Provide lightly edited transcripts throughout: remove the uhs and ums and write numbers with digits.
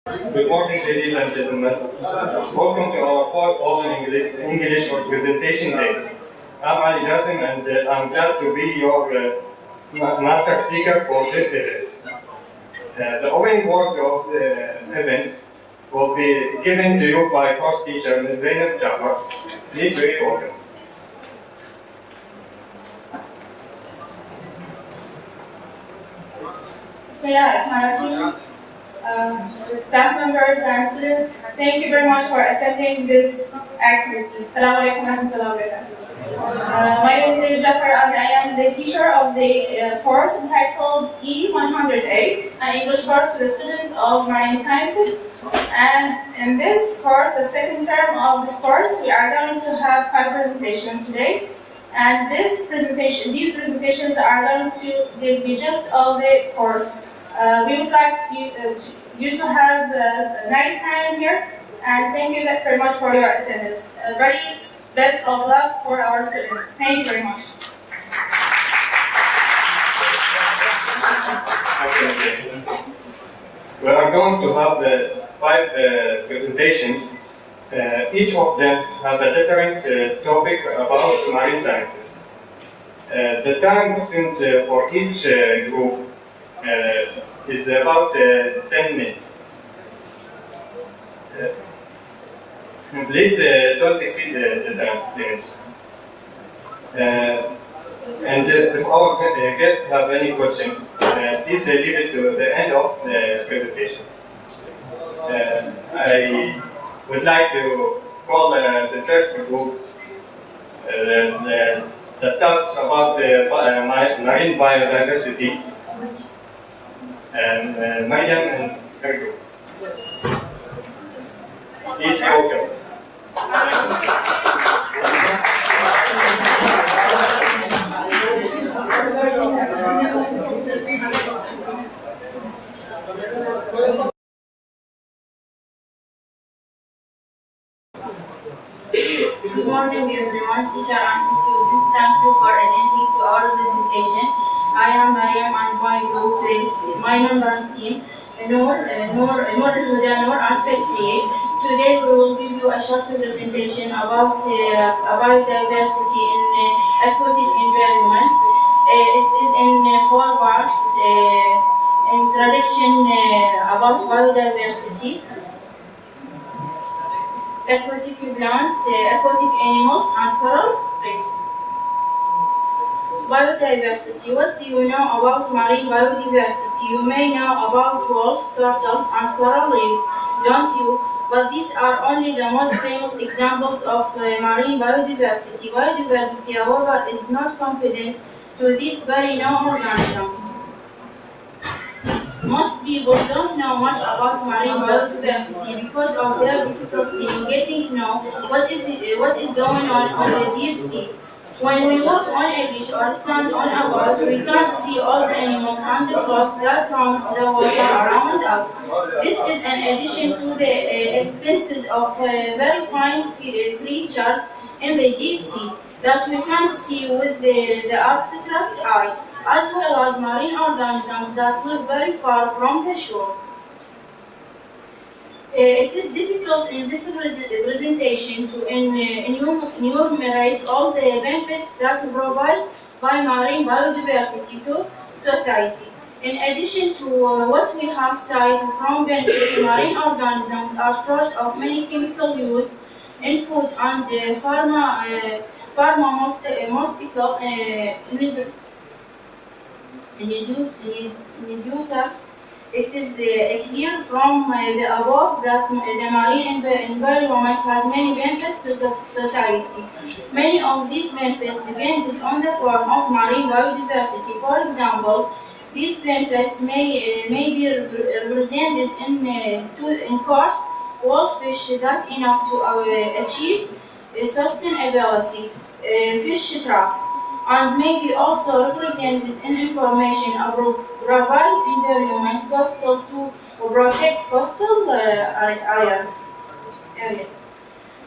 Good morning, ladies and gentlemen. Welcome to our fourth Open English Presentation Day. I'm Ali Jassim, and I'm glad to be your master speaker for this event. The opening word of the event will be given to you by course teacher Ms. Zeynep Jaffer. Please be welcome. Staff members and students, thank you very much for attending this activity. Assalamu alaikum warahmatullahi wabarakatuh. My name is Jacfar and I am the teacher of the course entitled E108, an English course to the students of Marine Sciences. And in this course, the second term of this course, we are going to have 5 presentations today. And these presentations are going to give the gist of the course. We would like you to have a nice time here, and thank you very much for your attendance. Very best of luck for our students. Thank you very much. We are going to have 5 presentations. Each of them have a different topic about marine sciences. The time assumed for each group is about 10 minutes. Please don't exceed the time limit. And if our guests have any question, please leave it to the end of the presentation. I would like to call the first group that talks about marine biodiversity. And Mariam and her group. Please be welcome. Good morning everyone, teacher and students. Thank you for attending to our presentation. I am Mariam and my group with my members team, Noor, and Fethiye. Today we will give you a short presentation about biodiversity in aquatic environment. It is in 4 parts. Introduction about biodiversity, aquatic plants, aquatic animals, and coral reefs. Biodiversity. What do you know about marine biodiversity? You may know about wolves, turtles, and coral reefs, don't you? But these are only the most famous examples of marine biodiversity. Biodiversity, however, is not confined to these very known organisms. Most people don't know much about marine biodiversity because of their difficulty in getting to know what is going on the deep sea. When we walk on a beach or stand on a boat, we can't see all the animals and the frogs that roam the water around us. This is in addition to the extenses of very fine creatures in the deep sea that we can't see with the abstract eye, as well as marine organisms that live very far from the shore. It is difficult in this presentation to enumerate all the benefits that provide by marine biodiversity to society. In addition to what we have cited from benefits, marine organisms are source of many chemicals used in food and pharmaceutical industries. It is clear from the above that the marine environment has many benefits to society. Many of these benefits depend on the form of marine biodiversity. For example, these benefits may be represented in course fish that enough to achieve sustainability, fish traps, and may be also represented in information about provide environment coastal to protect coastal areas.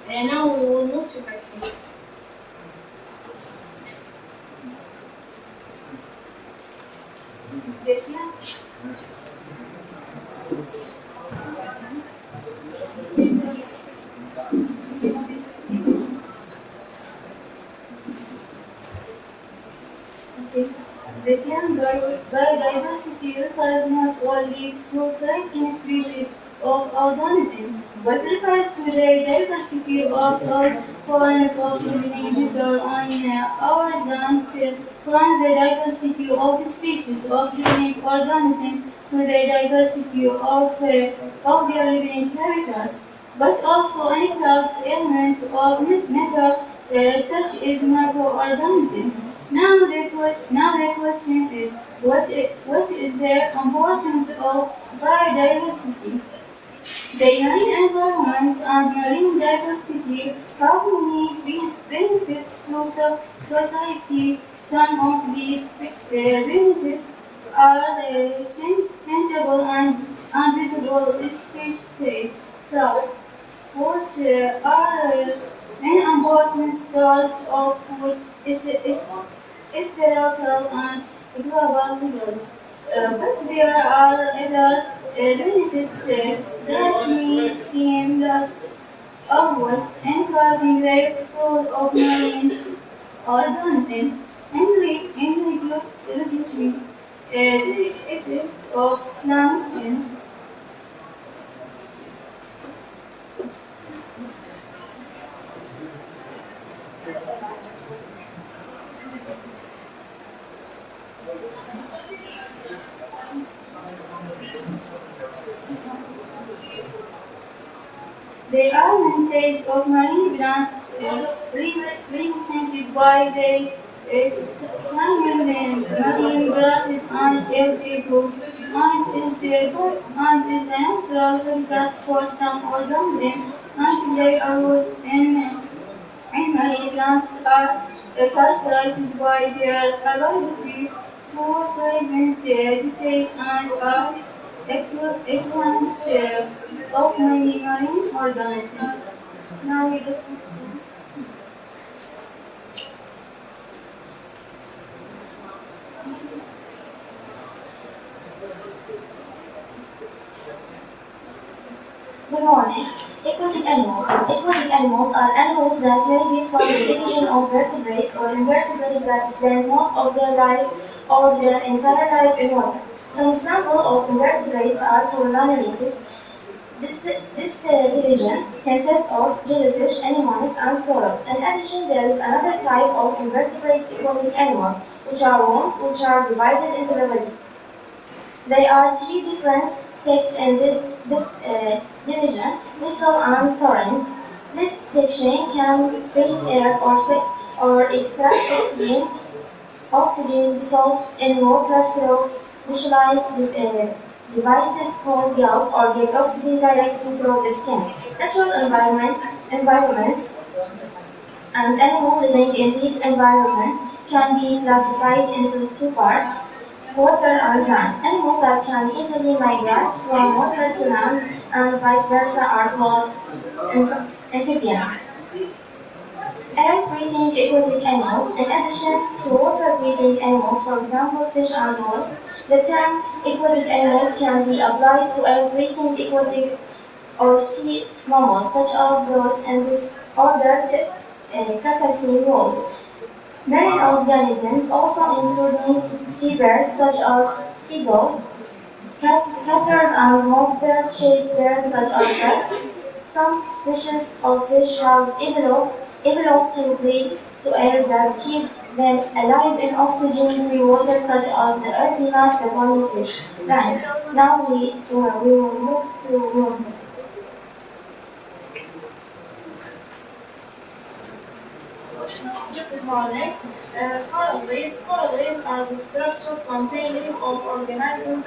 And now we will move to Fethiye. The term biodiversity refers not only to creating species of organisms, but refers to the diversity of all forms of living matter on our planet, from the diversity of species of living organisms to the diversity of their living habitats, but also includes elements of nature such as microorganisms. Now the question is, what is the importance of biodiversity? The marine environment and marine diversity have many benefits to society. Some of these benefits are tangible and visible, especially trout, which are an important source of food at the local and global level. But there are other benefits that may seem less obvious, including the role of marine organisms in reducing the effects of climate change. There are many types of marine plants represented by the climbing marine grasses and algae blooms, and is a natural habitat for some organisms, and they are in marine plants are characterized by their ability to prevent disease and influence of many marine organisms. Now we look. Good morning. Aquatic animals. Aquatic animals are animals that range from the division of vertebrates or invertebrates that spend most of their life or their entire life in water. Some examples of invertebrates are corallinated. This division consists of jellyfish, anemones, and corals. In addition, there is another type of invertebrates, aquatic animals, which are worms, which are divided into the body. There are three different sects in this division: thistle and thorns. This section can breathe air or extract oxygen dissolved in water through specialized devices called gills, or get oxygen directly through the skin. Natural environments and animals living in this environment can be classified into two parts: water and land. Animals that can easily migrate from water to land and vice versa are called amphibians. Air-breathing aquatic animals. In addition to water-breathing animals, for example fish and mollusks, the term aquatic animals can be applied to air-breathing aquatic or sea mammals, such as those in this order cetacean whales. Marine organisms, also including seabirds such as seagulls, caters and most bird-shaped birds such as ducks. Some species of fish have developed to breathe to air that keeps them alive in oxygen-free water, such as the earthly life, the bony fish. Right. Now we will move to worm. Good morning. Coral reefs are the structure containing of organisms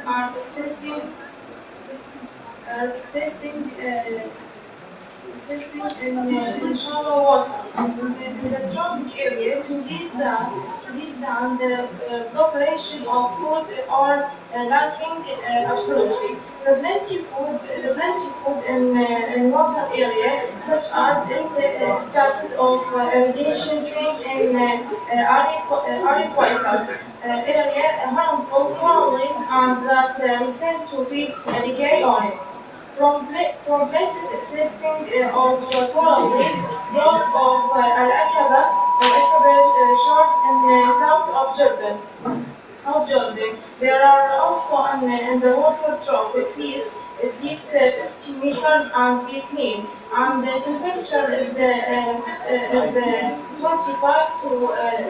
existing in shallow water. In the tropic area, to these down the preparation of food or lacking absolutely. The plenty food in water area, such as status of irrigation sink in aquifer area, harmful coral reefs and that said to be decay on it. From places existing of coral reefs, growth of al-Aqaba shores in south of Jordan. How at least deep 50 meters and be clean. And the temperature is 25 to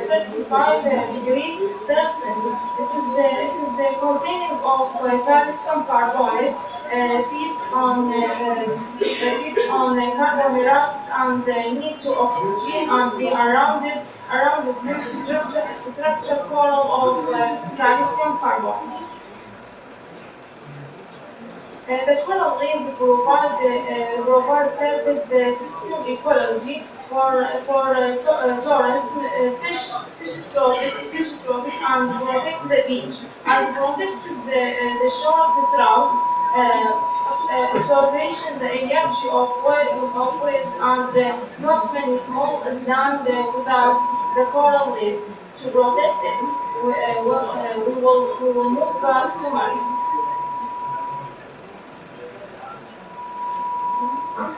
35 degrees Celsius. It is containing of calcium carbonate, feeds on carbohydrates and need to oxygen and be around with structure coral of calcium carbonate. The coral reefs provide service the system ecology for tourism, fish trophic and protect the beach. As protected the shores trout, observation the energy of waves and not many small land without the coral reef. To protect it, we will move back to Mali. Now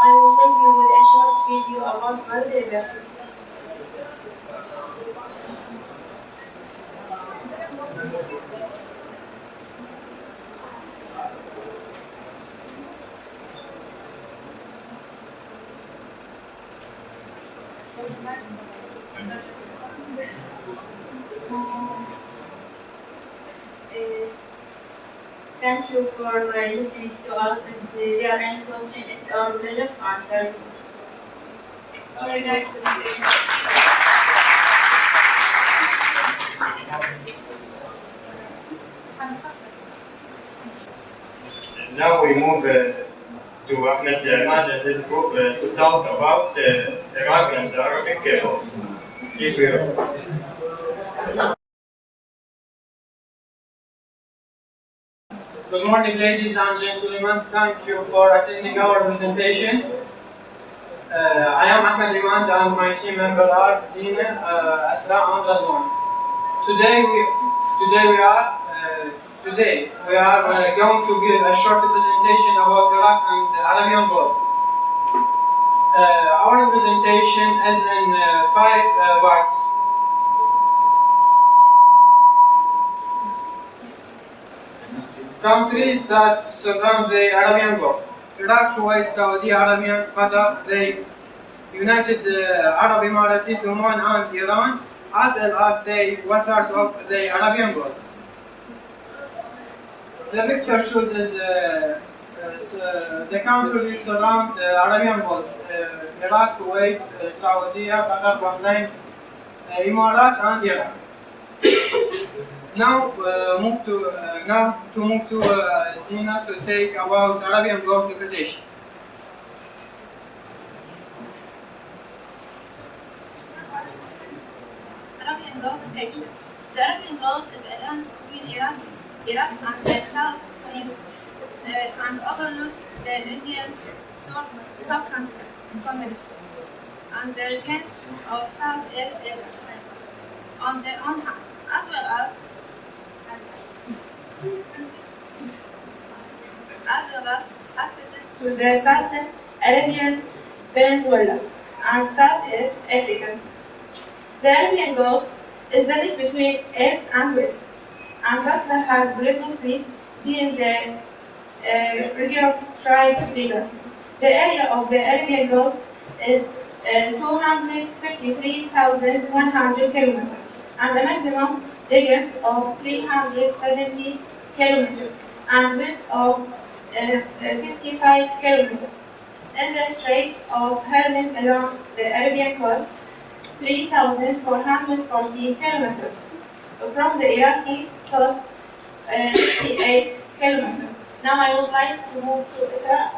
I will leave you with a short video about biodiversity. Thank you for listening to us. If there are any questions, it's our pleasure to answer. Very nice presentation. Now we move to Ahmed Ahmad and his group to talk about Iraq and the Arabic world. Please be here. Good morning, ladies and gentlemen. Thank you for attending our presentation. I am Ahmed Imand and my team members are Zina, Asra and Radwan. Today we are going to give a short presentation about Iraq and the Arabian Gulf. Our presentation is in 5 parts. Countries that surround the Arabian Gulf: Iraq, Kuwait, Saudi Arabia, Qatar, the United Arab Emirates, Oman and Iran, as well as the waters of the Arabian Gulf. The picture shows the countries surround the Arabian Gulf: Iraq, Kuwait, Saudi, Qatar, Bahrain, Emirates and Iran. Now to move to Zina to take about Arabian Gulf localization. Arabian Gulf location. The Arabian Gulf is a land between Iraq and the South Seas and overlooks the Indian subcontinent and the region of Southeast Asia on the one hand, as well as access to the Southern Arabian Peninsula and Southeast Africa. The Arabian Gulf is the link between East and West, and thus has previously been the regional trade region. The area of the Arabian Gulf is 253,100 kilometers, and the maximum length of 370 kilometers and width of 55 kilometers. In the Strait of Hormuz along the Arabian coast, 3,440 kilometers. From the Iraqi coast, 58 kilometers. Now I would like to move to Isra.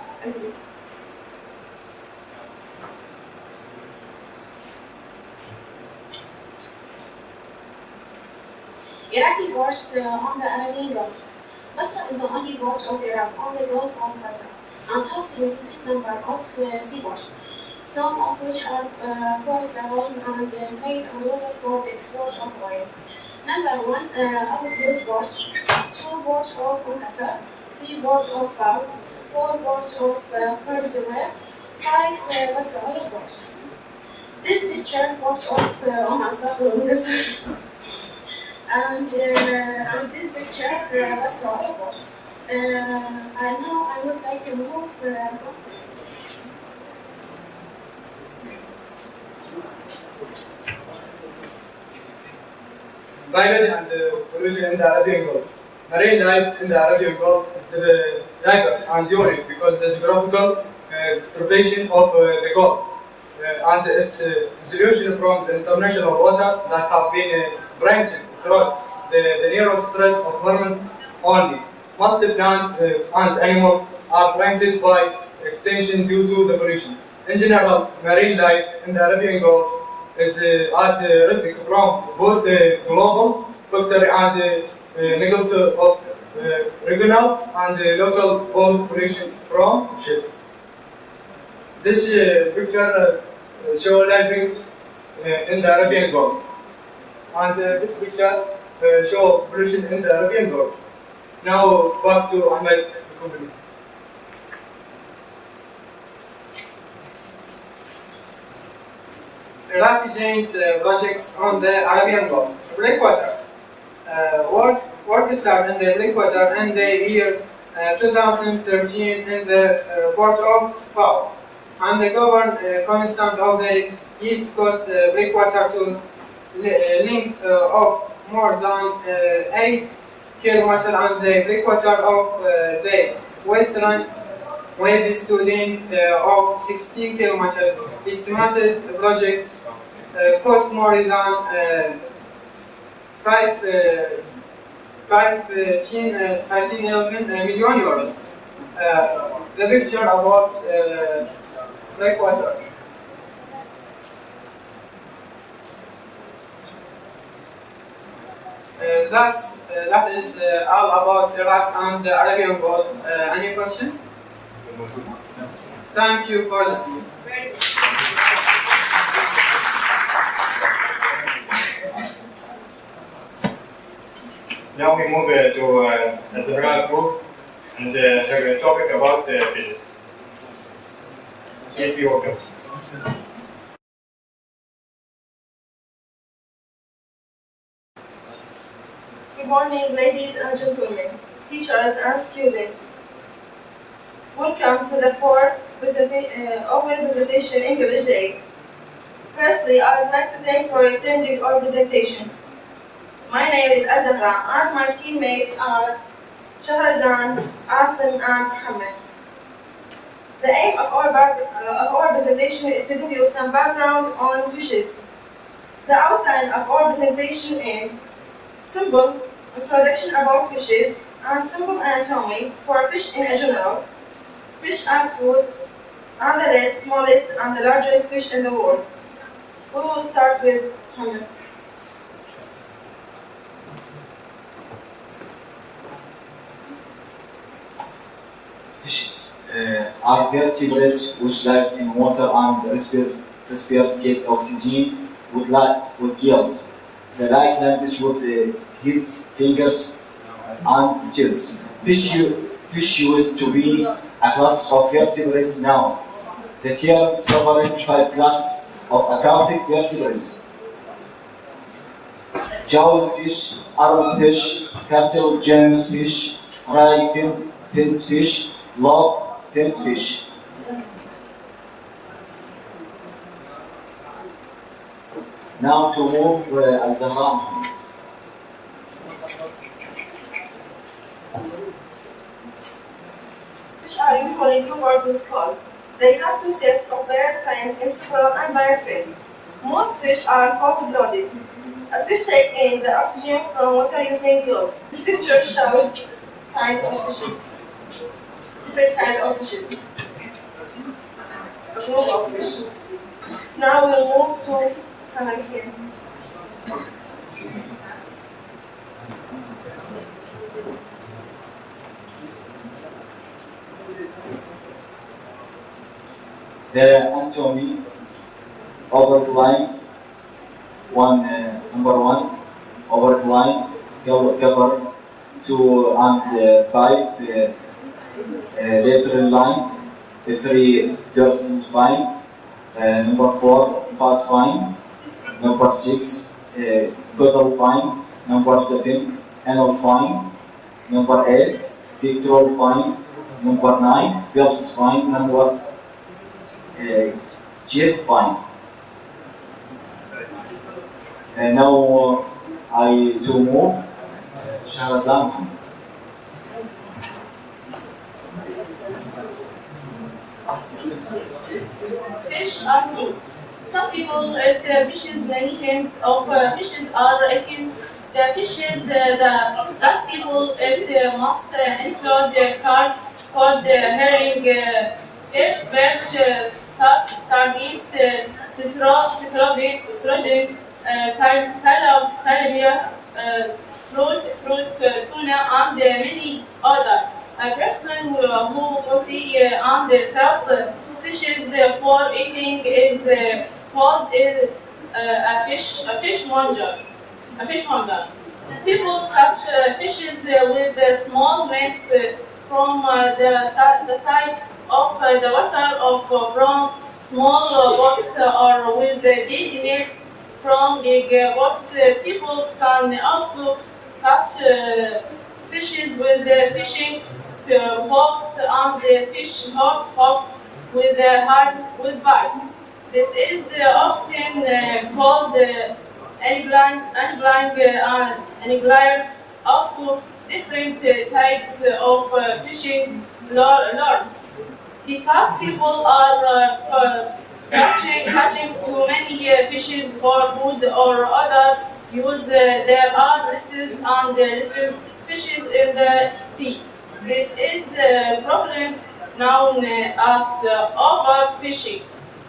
Iraqi ports on the Arabian Gulf. Basra is the only port of Iraq on the Gulf of Basra and has a significant number of seaports, some of which are port travels and trade and water for the export of oil. Number 1, Abu Ghuz port, 2 ports of Qasr, 3 ports of Far, 4 ports of Persiwar, 5 Basra oil ports. This picture port of and this picture was robots. And now I would like to move concept. Biology and pollution in the Arabian Gulf. Marine life in the Arabian Gulf is diverse and unique because the geographical distribution of the Gulf and its dissolution from the international water that have been branching throughout the narrow stretch of Hormuz only. Most plants and animals are threatened by extinction due to the pollution. In general, marine life in the Arabian Gulf is at risk from both the global factor and negative of regional and local oil pollution from ships. This picture shows living in the Arabian Gulf, and this picture shows pollution in the Arabian Gulf. Now back to Ahmed. Rapid giant projects on the Arabian Gulf. Blackwater. Work started in the Blackwater in the year 2013 in the port of Fao, and the government constant of the East Coast Blackwater to length of more than 8 kilometers and the Blackwater of the Western waves to length of 16 kilometers. Estimated project cost more than 11 million euros. The picture about Blackwater. That is all about Iraq and the Arabian Gulf. Any question? Thank you for listening. Now we move to the group and her topic about fishes. Please be welcome. Good morning, ladies and gentlemen, teachers and students. Welcome to the fourth oral presentation English Day. Firstly, I would like to thank for attending our presentation. My name is Azahra and my teammates are Shahrazan, Asim and Muhammad. The aim of our presentation is to give you some background on fishes. The outline of our presentation is simple introduction about fishes and simple anatomy for fish in general, fish as food, and the smallest and the largest fish in the world. We will start with Muhammad. Fishes are vertebrates which live in water and respirate oxygen with gills. They like limbs with heads, fingers, and gills. Fish used to be a class of vertebrates now. The term covers 5 classes of aquatic vertebrates: jawless fish, armed fish, cartilaginous fish, ray finned fish, lobe finned fish. Now to move Al-Zahra. Fish are usually covered with scales. They have 2 sets of paired fins in several unpaired fins. Most fish are cold-blooded. A fish takes in the oxygen from water using gills. This picture shows kinds of fishes. Different kinds of fishes. A group of fish. Now we'll move to Khamaisi. The anatomy overline number 1 overline cover 2 and 5 lateral line, 3 dorsal spine, number 4 fat spine, number 6 caudal spine, Number 7, anal fine. Number 8, pectoral fine. Number 9, pelvis fine. Number chest fine. And now I to move Shahrazad Muhammad. Fish are food. Some people eat fishes, many kinds of fishes are eaten. The fishes that people eat must include carp, cod, herring, perch, sardines, sturgeon, tilapia, fruit, tuna, and many others. A person who see and sells fishes for eating is called a fishmonger. People catch fishes with small nets from the side of the water from small boats or with big nets from big boats. People can also catch fishes with fishing hooks and fish hooks with bite. This is often called angling. Also, different types of fishing lures. Because people are catching too many fishes for food or other use, there are less fishes in the sea. This is the problem known as overfishing.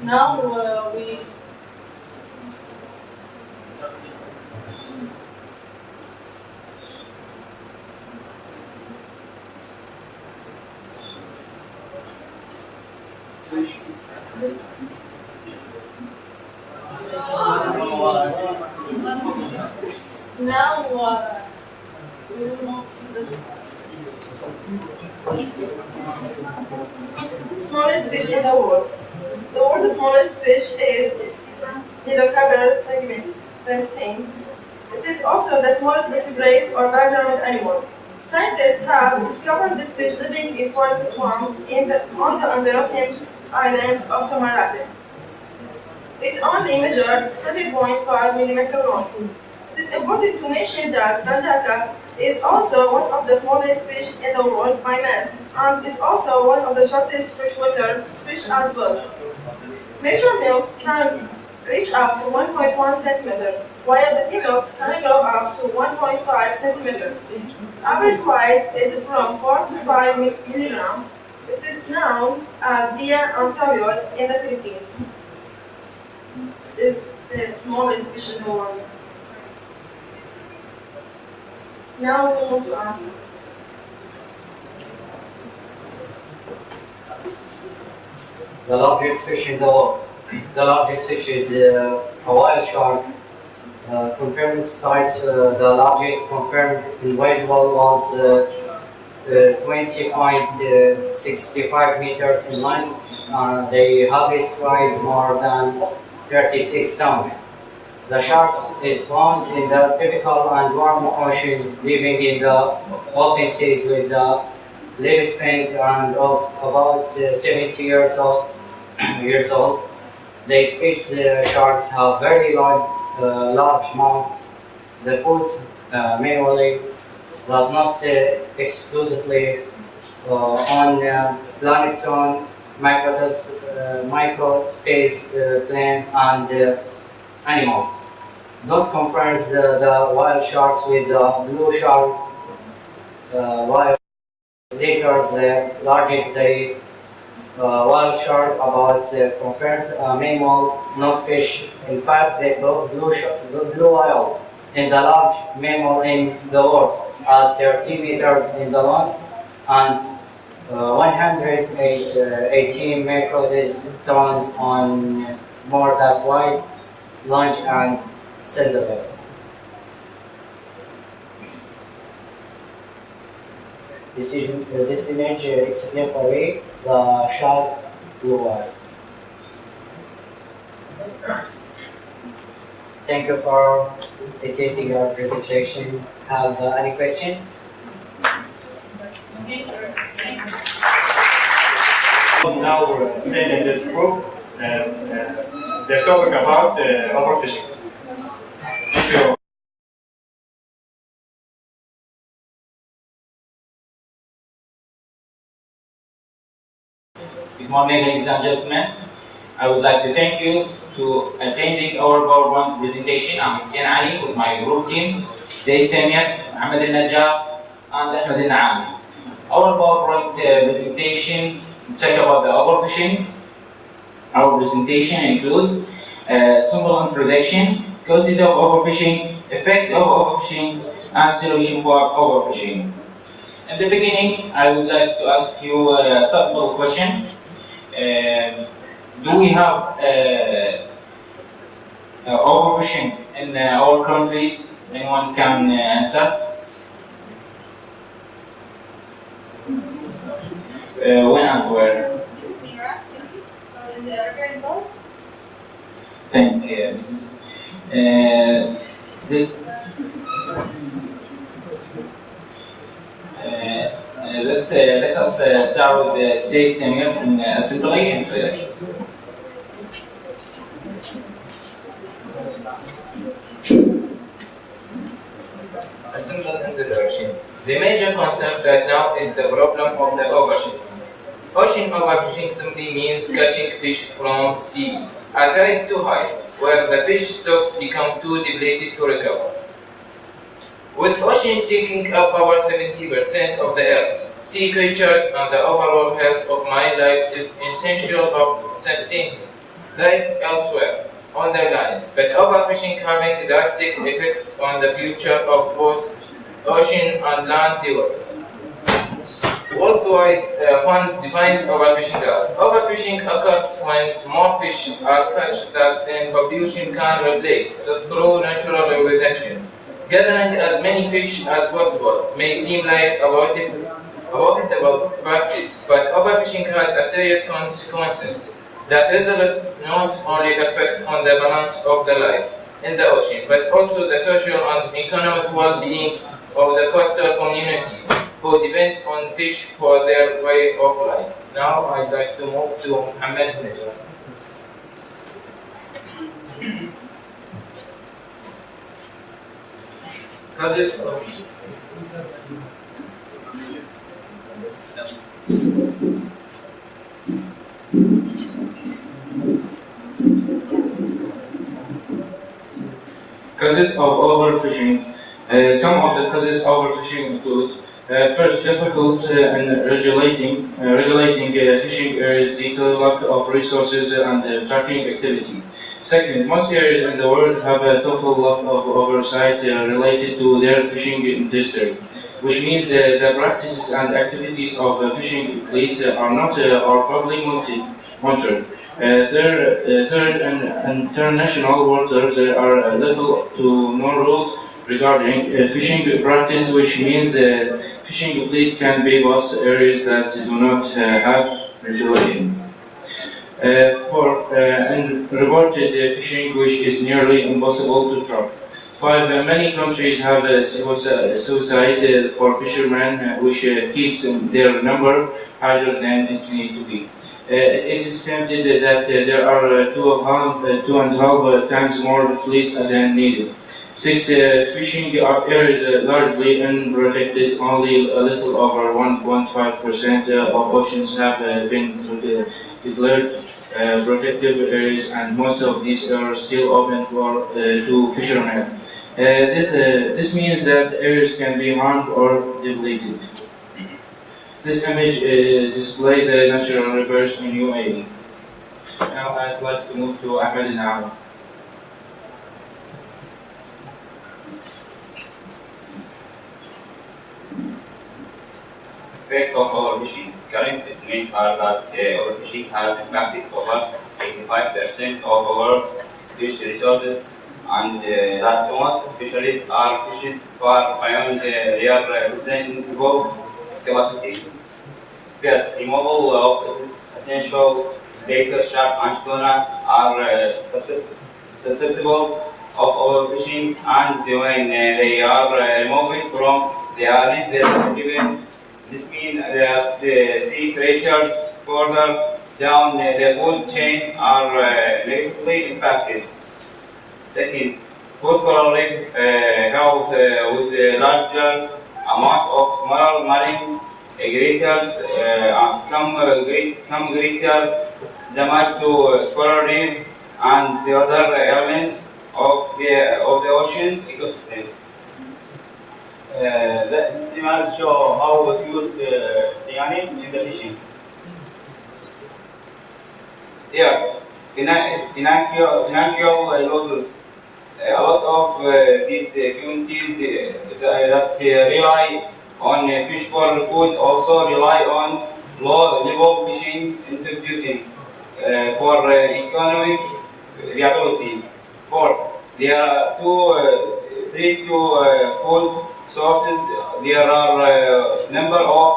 Now we we will move to the Smallest fish in the world. The world's smallest fish is Lilocabras penguin. It is also the smallest vertebrate or background animal. Scientists have discovered this fish living in forest swamp on the Andalusian island of Somalia. It only measured 7.5 mm long. It is important to mention that Bandaka is also one of the smallest fish in the world by mass, and is also one of the shortest freshwater fish as well. Major males can reach up to 1.1 centimeter, while the females can go up to 1.5 centimeter. Average weight is from 4 to 5 milligrams. It is known as deer antavios in the Philippines. This is the smallest fish in the world. Now we move to answer. The largest fish in the world. The largest fish is a wild shark. Confirmed its height, the largest confirmed individual was 20.65 meters in length. They heaviest weighed more than 36 tons. The shark is found in the tropical and warm oceans, living in the open seas with the lifespans and of about 70 years old. They speech sharks have very large mouths. The foods mainly, but not exclusively, on plankton, microspace plant and animals. Don't compare the wild sharks with the blue sharks. While liters largest the wild shark about confers mammal, not fish. In fact, the blue whale is the large mammal in the world at 30 meters in the length and 118 microtons on more that wide, large and cylinder. This image explains for me the shark blue whale. Thank you for dictating your presentation. Have any questions? Now send in this group the topic about overfishing. Thank you. Good morning, ladies and gentlemen. I would like to thank you to attending our PowerPoint presentation. I'm Hussein Ali with my group team, Zayd Samir, Ahmed Al-Najjar, and Ahmed Al-Naami. Our PowerPoint presentation talk about the overfishing. Our presentation includes simple introduction, causes of overfishing, effect of overfishing, and solution for overfishing. In the beginning, I would like to ask you a simple question. Do we have overfishing in our countries? Anyone can answer? When and where? In the Arabian Gulf. Thank you, Mrs. Let us start with Zayd Samir in assembly introduction. A simple introduction. The major concern right now is the problem of the overfishing. Ocean overfishing simply means catching fish from sea at rise too high, where the fish stocks become too depleted to recover. With ocean taking up about 70% of the Earth's sea creatures and the overall health of marine life is essential of sustaining life elsewhere on the land, but overfishing having drastic effects on the future of both ocean and land dwellers. Worldwide Fund defines overfishing as overfishing occurs when more fish are caught than population can replace through natural reproduction. Gathering as many fish as possible may seem like a avoidable practice, but overfishing has a serious consequences that result not only effect on the balance of the life in the ocean, but also the social and economic well-being of the coastal communities who depend on fish for their way of life. Now I'd like to move to Mohammed Najjar. Causes of overfishing. Some of the causes of overfishing include first, difficulty in regulating fishing areas due to lack of resources and tracking activity. Second, most areas in the world have a total lack of oversight related to their fishing industry, which means the practices and activities of fishing fleets are not or probably monitored. Third, in international waters are little to no rules regarding fishing practice, which means fishing fleets can bypass areas that do not have regulation. Fourth, unreported fishing, which is nearly impossible to track. Five, many countries have suicide for fishermen, which keeps their number higher than it needs to be. It is estimated that there are 2.5 times more fleets than needed. Six, fishing areas largely unprotected. Only a little over 1.5% of oceans have been declared protected areas, and most of these are still open to fishermen. This means that areas can be harmed or depleted. This image displays the natural rivers in UAE. Now I'd like to move to Ahmed Al-Naami. Effect of overfishing. Current estimates are that overfishing has impacted over 85% of our fish resources, and that most fisheries are fishing far beyond their sustainable capacity. First, removal of essential predators, shark and tuna are susceptible of overfishing, and when they are removed from the harness, they are given. This means that sea creatures further down the food chain are negatively impacted. Second, food coloring help with the larger amount of small marine creatures come greater damage to coral reef and the other elements of the ocean's ecosystem. This image shows how it uses cyanide in the fishing. Here, financial losses. A lot of these communities that rely on fish for food also rely on low-level fishing introducing for economic viability. Four, there are three food sources. There are a number of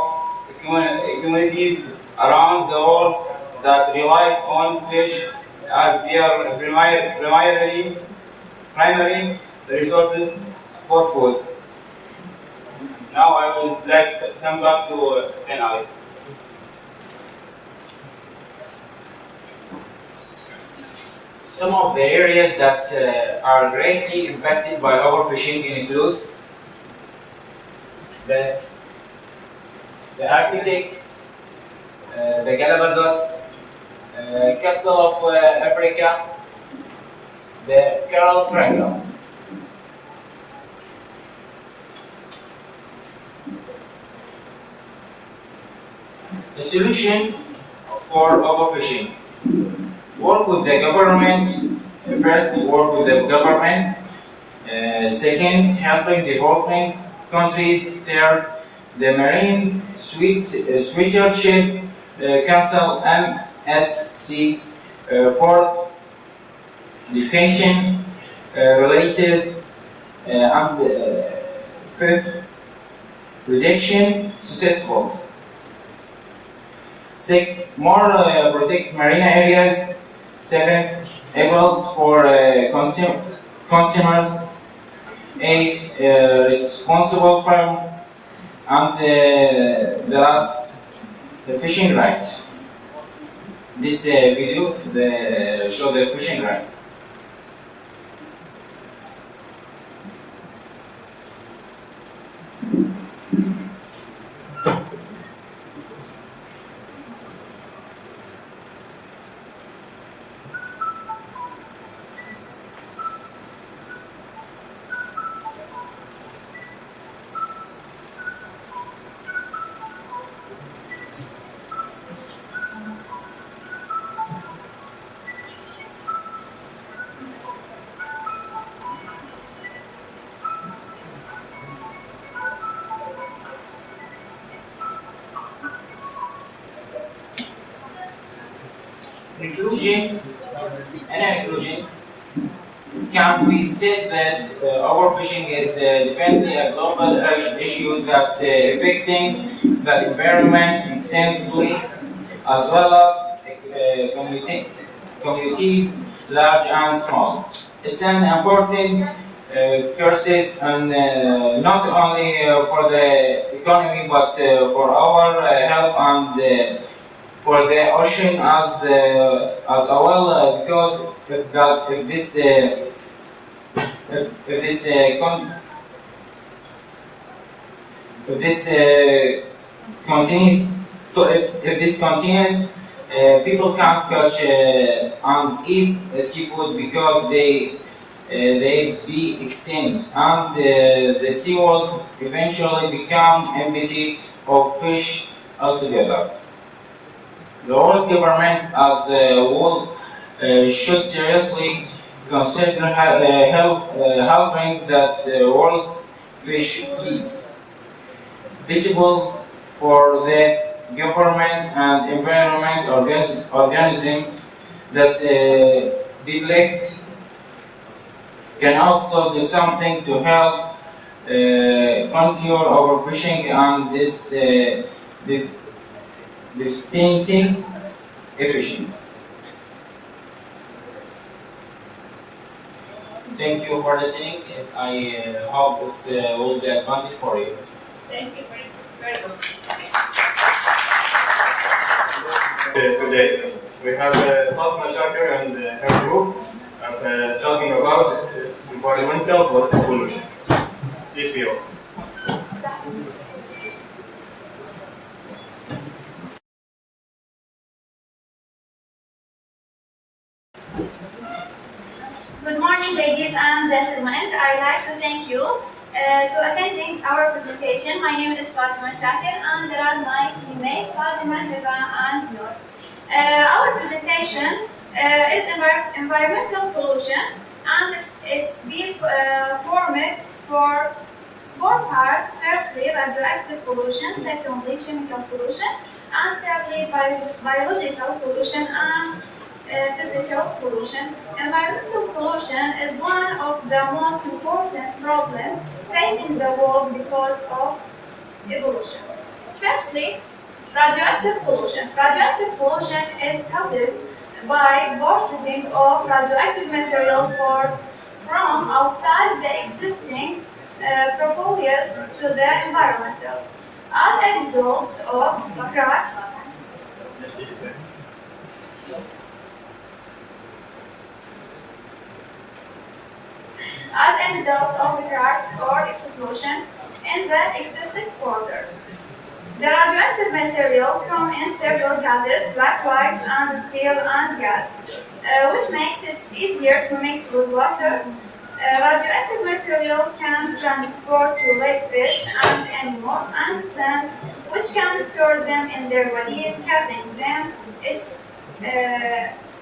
communities around the world that rely on fish as their primary resources for food. Now I would like to come back to Zeynabi. Some of the areas that are greatly impacted by overfishing includes the Arctic, the Galapagos, Castle of Africa, the Coral Triangle. The solution for overfishing: work with the government. First, work with the government. Second, helping developing countries. Third, the Marine Stewardship Council (MSC). Fourth, education related, and fifth, reduction susceptibles. Sixth, more protect marine areas. Seventh, labels for consumers. Eighth, responsible farm. And the last, the fishing rights. This video show the fishing rights. Conclusion, it can be said that overfishing is definitely a global issue that affecting the environment extensively, as well as communities large and small. It's an important crisis, and not only for the economy but for our health and for the ocean as well, because if this continues, people can't catch and eat seafood because they be extinct, and the seaworld eventually become empty of fish altogether. The world government as a whole should seriously consider helping that world's fish fleets. Visible for the government and environment organism that neglect can also do something to help conquer overfishing and this distinctive efficiency. Thank you for listening. I hope it will be advantage for you. Thank you very much. Today we have Fatma Shakir and her group talking about environmental pollution. Please be on. Good morning, ladies and gentlemen. I'd like to thank you to attending our presentation. My name is Fatima Shakir, and there are my teammates Fatima, Hiba, and Noor. Our presentation is environmental pollution, and it's been formed for 4 parts. Firstly, radioactive pollution. Secondly, chemical pollution, and thirdly, biological pollution and physical pollution. Environmental pollution is one of the most important problems facing the world because of evolution. Firstly, radioactive pollution. Radioactive pollution is caused by bursting of radioactive material from outside the existing portfolios to the environment. As a result of cracks, or explosion in the existing folder. The radioactive material come in several gases like light and steel and gas, which makes it easier to mix with water. Radioactive material can transport to live fish and animal and plant, which can store them in their bodies, causing them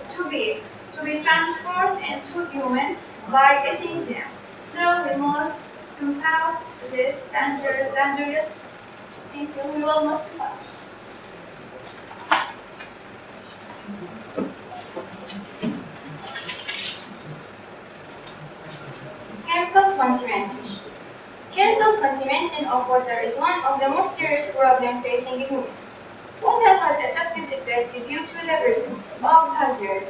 to be transported into human by eating them. So we must compound this dangerous. Thank you. We will not. Chemical contamination. Chemical contamination of water is one of the most serious problems facing humans. Water has a toxic effect due to the presence of hazard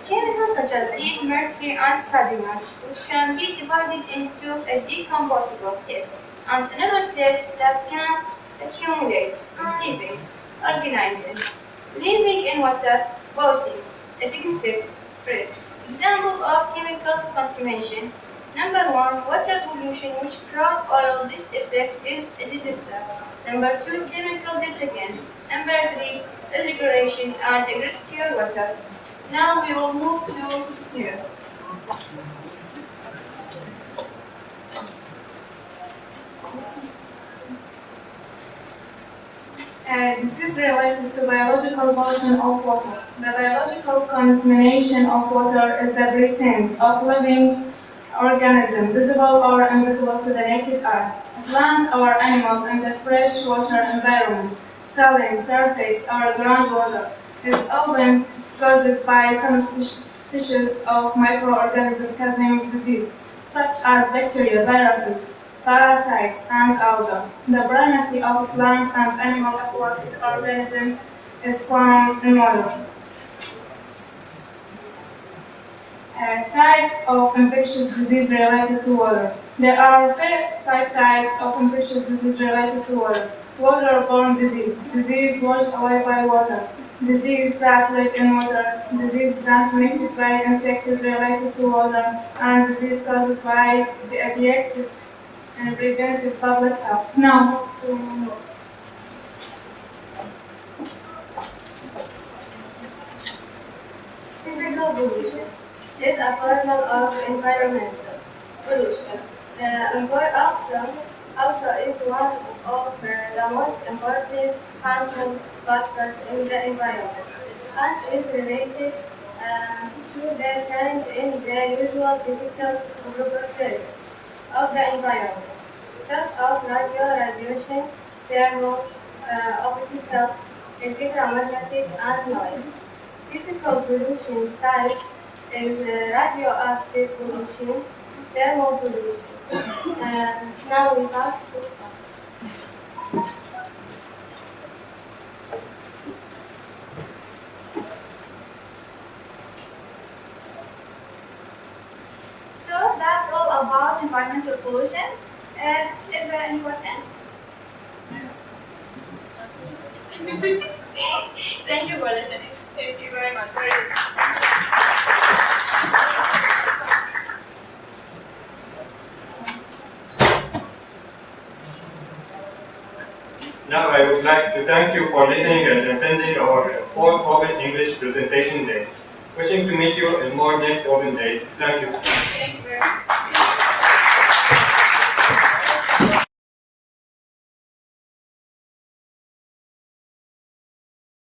chemicals such as lead, mercury, and cadmium, which can be divided into decombustible tips and another tips that can accumulate on living organisms, leaving in water posing a significant risk. Example of chemical contamination. Number 1, water pollution, which crop oil. This effect is a disaster. Number 2, chemical detergents. Number 3, irrigation and agricultural water. Now we will move to here. This is related to biological pollution of water. The biological contamination of water is the presence of living organisms, visible or invisible to the naked eye. Plants or animals in the freshwater environment, saline, surface, or groundwater is often caused by some species of microorganisms causing disease, such as bacteria, viruses, parasites, and algae. The primacy of plants and animal aquatic organisms is found in water. Types of infectious disease related to water. There are 5 types of infectious disease related to water. Waterborne disease, disease washed away by water, disease that live in water, disease transmitted by insects related to water, and disease caused by dehydrated and preventive public health. Now, physical pollution is a form of environmental pollution. Also is one of the most important harmful factors in the environment and is related to the change in the usual physical properties of the environment, such as radiation, thermal, optical, electromagnetic, and noise. Physical pollution types is radioactive pollution, thermal pollution. Now we have to. So environmental pollution. Is there any question? Thank you for listening. Thank you very much. Very good. Now I would like to thank you for listening and attending our fourth Open English Presentation Day. Wishing to meet you in more next Open Days. Thank you. Thank you very much.